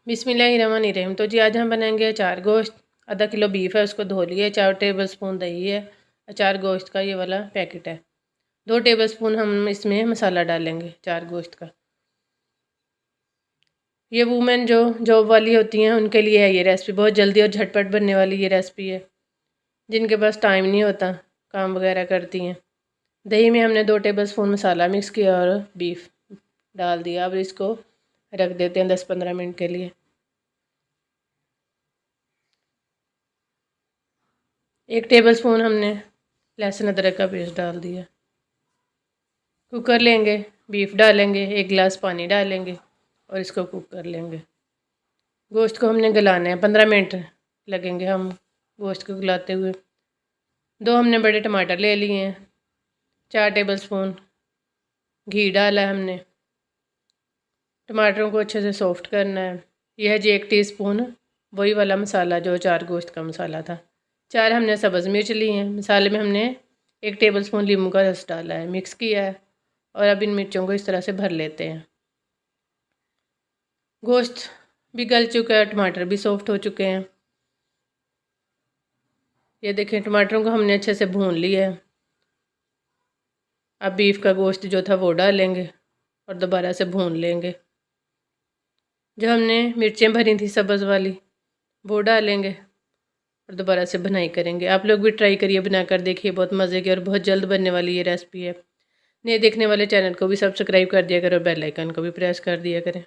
बिस्मिल्लाहिर्रहमानिर्रहीम। तो जी आज हम बनाएंगे अचार गोश्त। आधा किलो बीफ है, उसको धो लिया। 4 टेबल स्पून दही है। अचार गोश्त का ये वाला पैकेट है। 2 टेबल स्पून हम इसमें मसाला डालेंगे अचार गोश्त का। ये वूमेन जो जॉब वाली होती हैं उनके लिए है ये रेसिपी, बहुत जल्दी और झटपट बनने वाली ये रेसिपी है। जिनके पास टाइम नहीं होता, काम वगैरह करती हैं। दही में हमने 2 टेबल स्पून मसाला मिक्स किया और बीफ डाल दिया। अब इसको रख देते हैं 10-15 मिनट के लिए। 1 टेबल स्पून हमने लहसुन अदरक का पेस्ट डाल दिया। कुकर लेंगे, बीफ डालेंगे, 1 गिलास पानी डालेंगे और इसको कुक कर लेंगे। गोश्त को हमने गलाना है, 15 मिनट लगेंगे हम गोश्त को गलाते हुए। 2 हमने बड़े टमाटर ले लिए हैं। 4 टेबल स्पून घी डाला है हमने। टमाटरों को अच्छे से सॉफ्ट करना है। यह है जी 1 टीस्पून वही वाला मसाला जो अचार गोश्त का मसाला था। 4 हमने सब्ज़ मिर्च ली हैं। मसाले में हमने 1 टेबल स्पून नींबू का रस डाला है, मिक्स किया है और अब इन मिर्चों को इस तरह से भर लेते हैं। गोश्त भी गल चुका है, टमाटर भी सॉफ्ट हो चुके हैं। ये देखें, टमाटरों को हमने अच्छे से भून लिया है। अब बीफ का गोश्त जो था वो डालेंगे और दोबारा से भून लेंगे। जो हमने मिर्चें भरी थी सब्ज़ वाली वो डालेंगे और दोबारा से भुनाई करेंगे। आप लोग भी ट्राई करिए, बनाकर देखिए, बहुत मज़े की और बहुत जल्द बनने वाली ये रेसिपी है। नए देखने वाले चैनल को भी सब्सक्राइब कर दिया करो और बेल आइकन को भी प्रेस कर दिया करें।